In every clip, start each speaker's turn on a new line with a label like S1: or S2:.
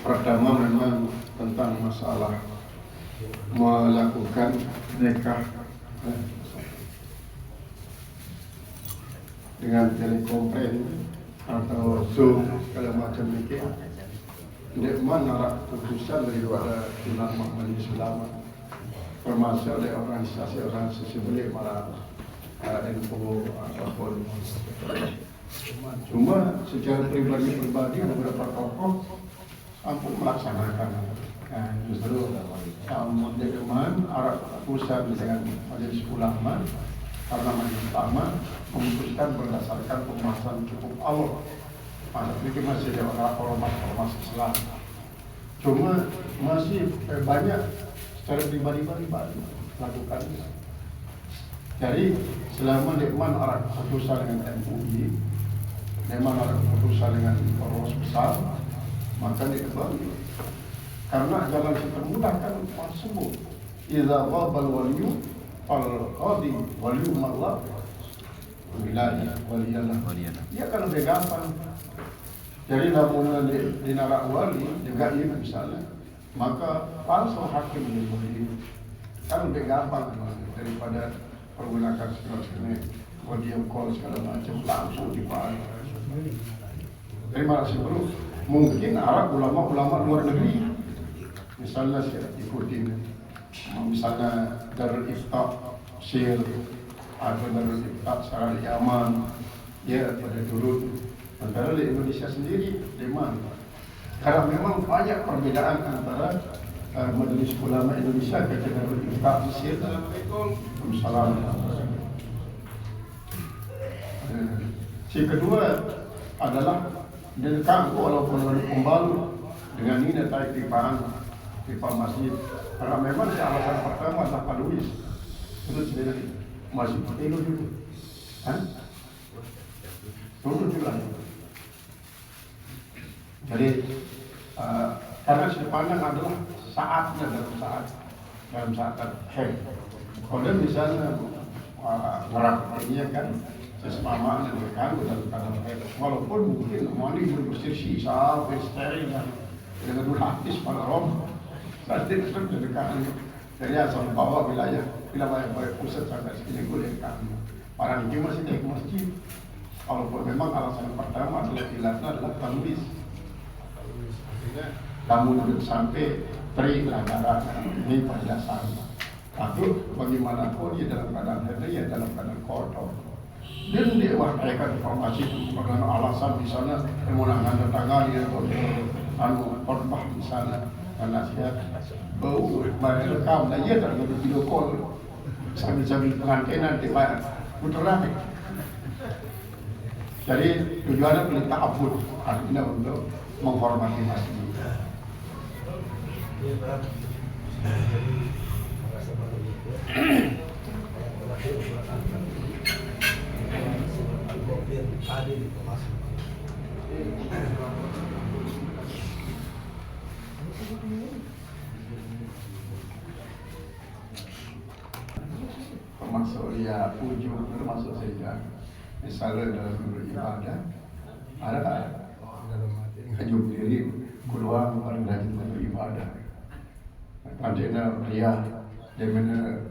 S1: Pertama memang tentang masalah melakukan nikah dengan telekonferensi atau Zoom segala macam ini. Ini mana keputusan daripada ulama majelis ulama, termasuk oleh organisasi beliau malah NU ataupun. Cuma secara pribadi beberapa tokoh mampu melaksanakan. Justru Dewan Arab pusat dengan majelis ulama, karena majelis ulama memutuskan berdasarkan pembahasan cukup Allah. Ini masih ada ormas Islam. Cuma masih banyak secara pribadi lakukannya. Jadi selama Dewan Arab pusat dengan MUI, Dewan Arab pusat dengan ormas besar, maka dikembali. Karena jalan termudah kan tersebut. Idza ghabal waliyu fal qadi waliyu Allah wilayah waliyallah. Ya kan lebih gampang. Jadi namun di narak wali juga ini misalnya, maka palsu hakim di wali kan lebih gampang daripada pergunakan segala video call segala macam langsung dipahami. Dari mana sih bro? Mungkin Arab ulama-ulama luar negeri, misalnya saya ikutin, misalnya Darul Ifta Syir atau Darul Ifta Sarah Yaman, ya pada dulu. Sementara di Indonesia sendiri di mana? Karena memang banyak perbedaan antara majelis ulama Indonesia dengan Darul Ifta Syir. Assalamualaikum. Si kedua adalah dekat walaupun pembalu dengan ini naik pipa masjid. Karena memang si alasan pertama adalah Pak Luis itu sendiri masih itu dulu, turun juga. Jadi karena sepandang adalah saatnya dalam saat kalau misalnya ngeraknya kan sesamaan yang berkandung dalam keadaan walaupun mungkin mandi bersih sampai steril dengan dulu habis pada Rom pasti tetap berdekatan dari asal bawah wilayah pusat sampai sini boleh kan para ini masih naik masjid walaupun memang alasan pertama adalah ilatnya adalah tamis kamu sampai terilah darah ini pada dasarnya tapi bagaimanapun ya dalam keadaan ya dalam keadaan kotor. Dan dia wartakan informasi dengan alasan di sana kemenangan tetangga dia khotbah di sana dan nasihat bau rekam dan dia tak ada video call sambil pengantinan di puteran. Jadi tujuannya beli ta'abud artinya untuk menghormati masjid. Termasuk ya ujung termasuk sehingga misalnya dalam beribadah ada kajub diri keluar paling rajin beribadah panjena pria dia mana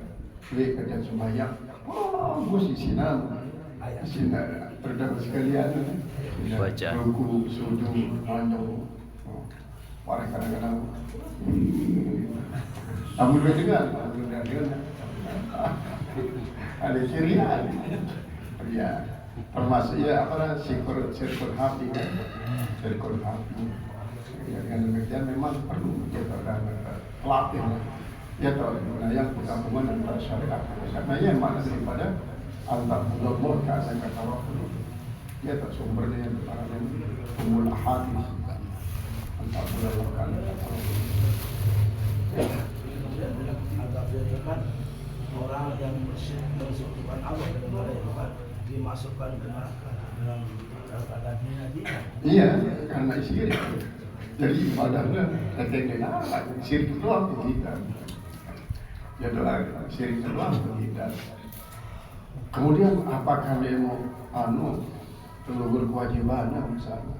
S1: beli kerja sembahyang gue sisinan terdapat sekalian baca ruku sujud panjang orang kadang-kadang kamu boleh dengar ada cirian ya termasuk ya apa sirkul hati kan sirkul hati ya dengan demikian memang perlu dia pelatih ya tahu yang perkampungan antara syariat karena yang mana daripada antar ulama kasih kata roh ya tak sumbernya yang berada di umul hadis antar ulama kan
S2: orang yang bersekutukan Allah dengan malaikat dimasukkan ke neraka dalam keadaan hina.
S1: Iya, karena syirik. Jadi ibadahnya ketengin sirik doang kita. Ya doa sirik doang kita. Kemudian apakah dia mau gugur kewajibannya misalnya,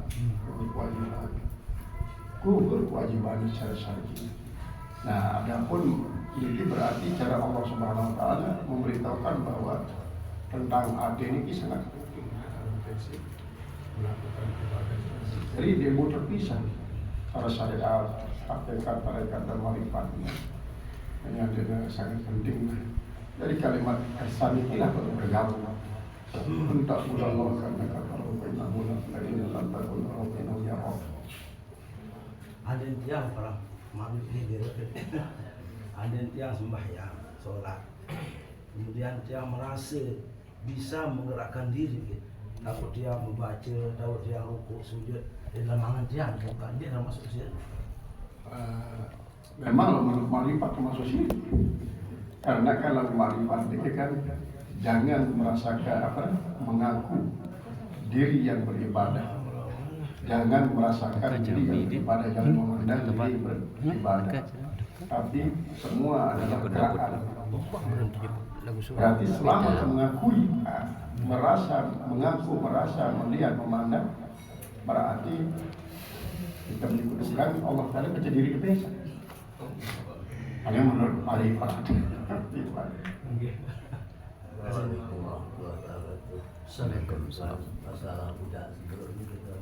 S1: gugur kewajiban secara syar'i. Nah, adapun ini berarti cara Allah Subhanahu Wa Taala memberitahukan bahwa tentang hati ini sangat penting. Jadi dia mau terpisah para syariat, hakikat, tarekat dan marifatnya. Yang dia sangat penting. Dari kalimat ihsan inilah baru bergabung. Entah bulan Allah karena kata Allah inna bulan lain dalam takun Allah inna ya Allah.
S2: Ada yang para maghrib ini ada yang sembahyang, sholat. Kemudian dia merasa bisa menggerakkan diri. Takut dia membaca, takut dia rukuk, sujud. Dalam mangan dia, bukan dia dalam masuk syirik.
S1: Memang marifat termasuk syirik. Karena kalau marifat itu kan jangan merasakan mengaku diri yang beribadah. Jangan merasakan diri yang beribadah, jangan memandang diri beribadah. Tapi semua adalah gerakan. Berarti selama kita mengakui, merasa, melihat, memandang, berarti kita menyebutkan Allah Taala baca diri kita. Hanya menurut marifat.
S3: Assalamualaikum masalah budak sebelum ini kita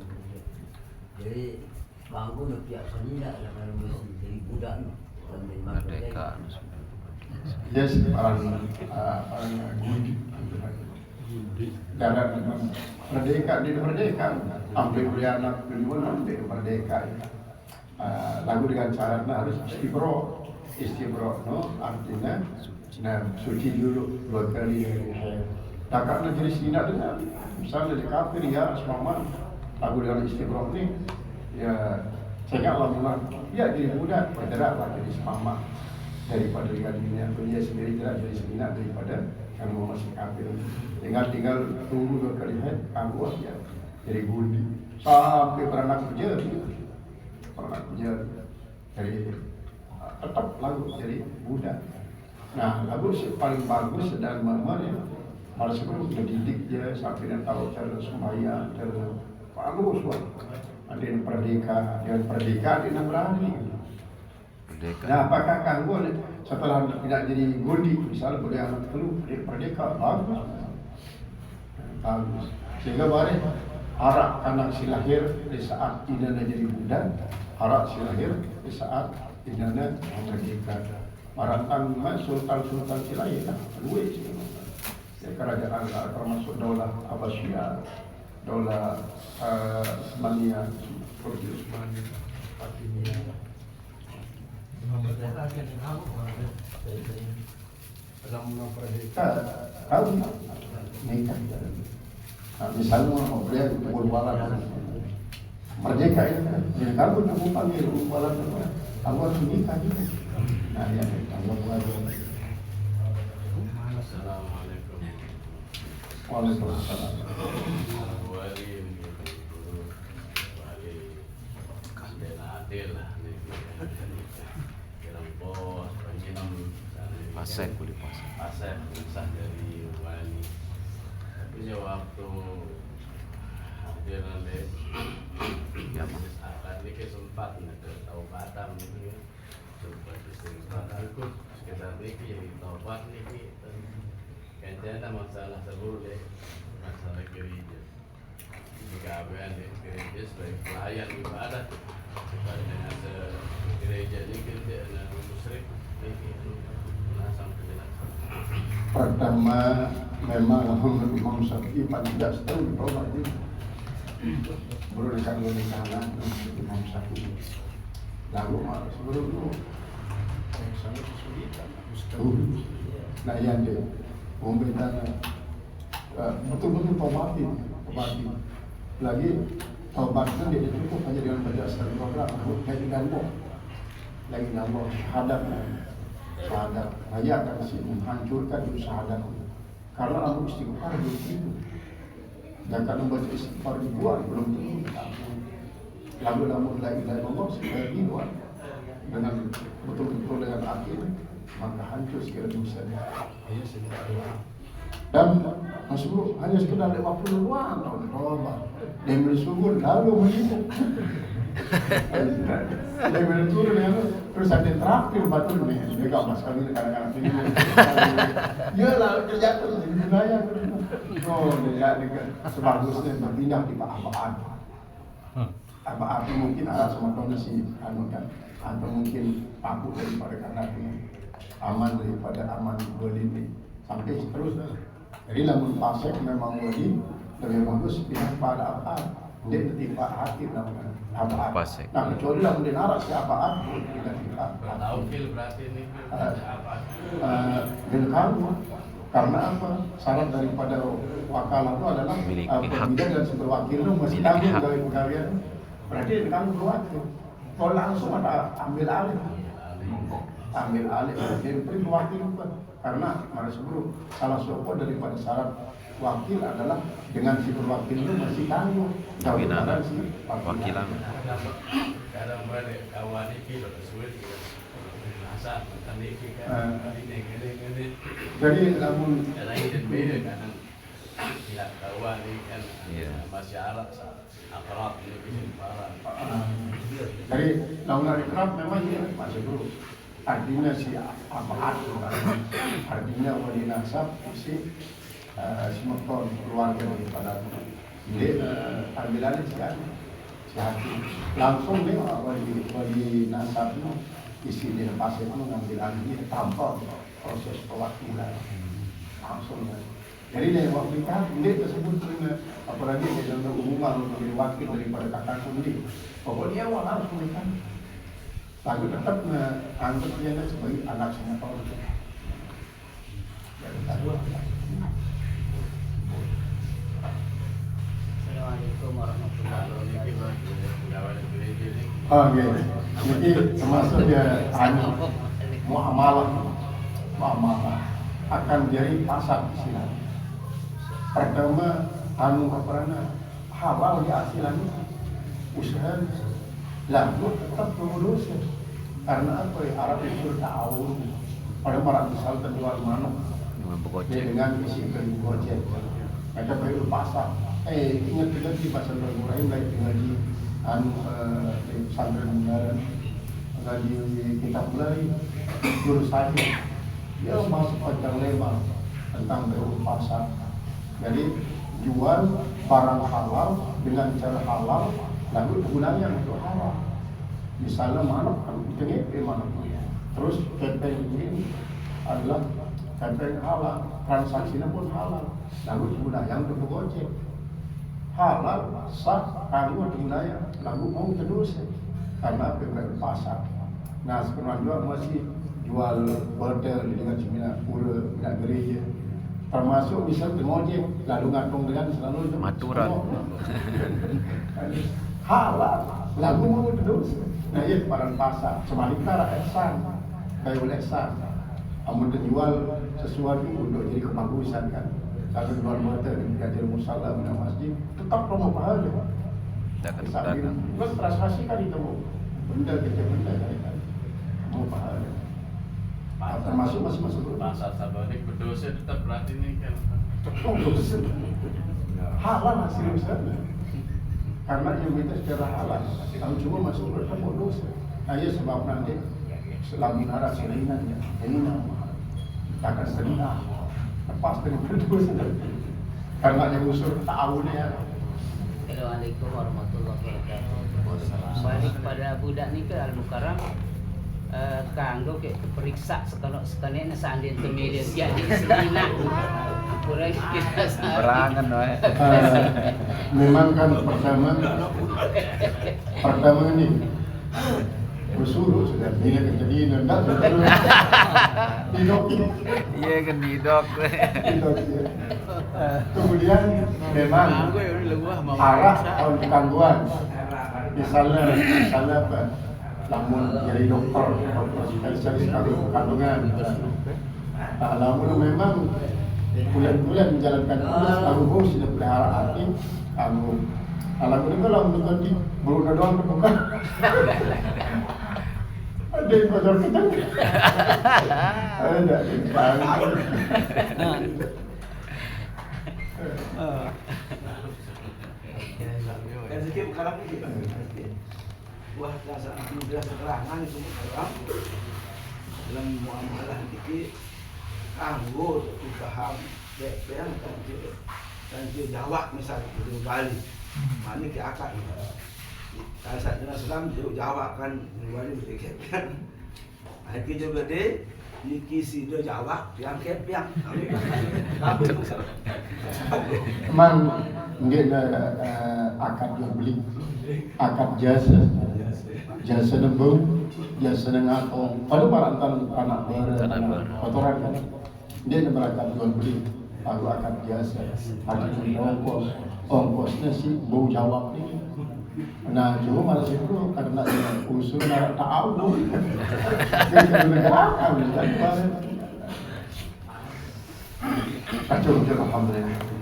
S3: jadi bangku nak biasa ni lah kalau mesti jadi budak ni merdeka.
S1: Yes, orang dalam merdeka di merdeka, ambil kuliah anak dulu ambil merdeka. Lagu dengan cara harus istibro, no artinya, suci dulu 2 kali. Takkan jadi sinak dengan misalnya di kafir ya asmaman lagu dengan istibro ni, ya saya Allah ya jadi budak bergerak jadi semama daripada dengan dunia dia sendiri tidak jadi sinak daripada kalau masih kafir. Tinggal tunggu 2 kali anggota ya jadi budi sampai beranak kerja jadi tetap lagu jadi budak. Nah lagu paling bagus dan mamanya harus sebelum kita didik dia sampai dia tahu cara sembahyang, cara bagus lah. Ada yang perdeka, ada yang berani. Nah apakah kanggo setelah tidak jadi gundi, misalnya boleh anak dulu perdeka, bagus. Sehingga boleh harap anak si lahir di saat idana jadi budak, harap si lahir di saat idana merdeka. Marantang sultan si lahir lah, luwes. Ya, kerajaan termasuk daulah Abbasiyah, daulah Utsmaniyah, seperti Utsmaniyah, Fatimiyah. Dalam merdeka, tahu nikah. Misalnya mau beliau berbualan merdeka ini, jadi kalau kamu panggil berbualan, kamu harus nikah juga. Nah, ya, kamu berbualan. Waalaikumsalam.
S4: Pasek boleh pasek.
S5: Pasek misah dari wali. Tapi waktu hadir nanti ya akan ini sempat ke taubatan ini sempat sempat ikut sekitar ini jadi taubat ini. Kayaknya masalah seluruh deh, masalah gereja. Jika abean di gereja sebagai pelayan ibadah, dengan gereja ini kita musyrik, ini nasam penjelasan.
S1: Pertama, memang Imam Syafi'i paling tidak setahun ditolak itu. Baru dekat dengan kanan Imam Syafi'i. Lalu sebelum itu, sangat kesulitan. Nah yang dia memberikan betul-betul taubatin. Lagi taubatkan dia cukup hanya dengan baca astagfirullah, lagi nambah, syahadat, hanya akan menghancurkan syahadat. Karena aku istighfar belum itu, dan kalau membaca istighfar ribuan belum tentu. lagu-lagu lagi Allah sekali dua dengan betul-betul dengan hati, maka hancur segala dosanya.
S2: Ayo segera doa.
S1: Dan Rasulullah hanya sekedar 50 tahun tobat dan bersungguh lalu menyimpuk. Dia berturun ya, terus ada yang terakhir batu nih, dia gak mas kami kadang-kadang ini. Ya lah kerja terus di dunia. Oh dia sebagusnya berpindah di apa-apaan. Apa-apa mungkin ada sama kondisi anu kan, atau mungkin takut daripada karena aman daripada aman boleh sampai seterusnya. Jadi lamun pasek memang wali lebih bagus pindah pada apa? Dia ketimpa hati namanya apa? Nah kecuali lamun dia naras siapa? Tidak timpa.
S5: Taufil berarti ini apa?
S1: Bilkamu. Karena apa? Syarat daripada wakalah itu adalah pembina dan sumber wakil itu masih tanggung dari pegawaian. Berarti kamu berwakil. Kalau langsung ada ambil alih. Ambil alih dari wakil itu. Karena sebelum salah satu daripada syarat wakil adalah dengan si berwakil itu masih tanggung jawab si
S4: wakilan.
S5: Kadang balik kawan ini sulit masa tadi kan ini.
S1: Jadi namun
S5: kadang ini beda kadang tidak kawan ini kan masih Arab aparat ini bisa parah.
S1: Jadi namun ikrab memang ini masih dulu. Artinya si apa artinya wali nasab si semeton keluarga daripada jadi ambilannya si hati langsung nih wali nasab itu isi di pasir itu ngambil alih tanpa proses perwakilan langsung jadi dari waktu ini tersebut apalagi di dalam hubungan menjadi wakil daripada kakak kundi pokoknya awal harus menikah. Lalu tetap anggap dia sebagai anak semeton.
S3: Assalamualaikum warahmatullahi wabarakatuh.
S1: Oh iya, jadi termasuk dia muamalah akan jadi pasar di sini. Pertama halal di asilannya usaha. Lalu tetap mengurus karena apa ya Arab itu tahu pada orang misal terjual manuk dengan isi kayu gojek mereka pergi pasar ingat di pasar Ibrahim lagi tinggal di pesantren Ungaran ngaji kitab mulai jurusan dia masuk panjang lebar tentang berurus pasar jadi jual barang halal dengan cara halal lalu gunanya untuk halal. Misalnya manuk kan itu manuk. Terus kepeng ini adalah kepeng halal, transaksinya pun halal. Lalu gunanya untuk gojek. Halal sah kalau gunanya lalu mau terus karena pembeli pasar. Nah sekarang juga masih jual hotel dengan cemina pura, dengan gereja. Termasuk misal gojek lalu ngatung dengan selalu
S4: maturan.
S1: Halal, lagu mau terus. Nah iya barang pasar, sebaliknya eksan, kayak oleh eksan. Amun terjual sesuatu untuk jadi kebagusan kan. Kalau jual motor di kajian musala di masjid, tetap promo pahala.
S4: Jangan
S1: Tapi bukan transaksi kan itu benda kecil benda kan. Mau pahala. Termasuk masih masuk
S5: pasar sabanik berdosa tetap berarti ini kan.
S1: dosa. Halal hasil usaha. Karena yang kita secara halal, kalau cuma masuk bertemu dosa. Nah ya sebab nanti selagi nara selingannya, ini nama takkan selingan, lepas dari berdosa. Karena yang usul ta'awunnya.
S3: Assalamualaikum warahmatullahi wabarakatuh. Balik pada budak ni ke Al-Mukarram kanggo ke periksa sekali sandin temede jadi selina kurang kita
S4: berangan wae.
S1: Memang kan pertama ini bersuruh sudah bila kejadian dan didok.
S4: Iya kan didok.
S1: Kemudian memang arah kalau gangguan misalnya apa namun jadi dokter spesialis kandungan namun memang bulan-bulan menjalankan tugas lalu sudah pelihara hati lalu Alam ko lang di bulu na doang bukan. Ada yang bocor kita. Ada
S2: Dan sedikit kalau kita wah dasar sudah keterangan itu orang dalam muamalah dikit kanggo paham yang dan dia jawab misalnya di Bali mana ke akak kalau saat dengan Islam dia jawab kan di Bali betul kan akhirnya juga deh Niki si dia jawab yang kepiang
S1: Man nggak akad jual beli, akad jasa nembung, jasa nengatong. Pada parantan anak kotoran kan, dia berakad jual beli, aku akad jasa, ada ongkosnya sih bau jawab nih. Nah, cuma malah sih bro, karena usul tak tahu, kacau alhamdulillah.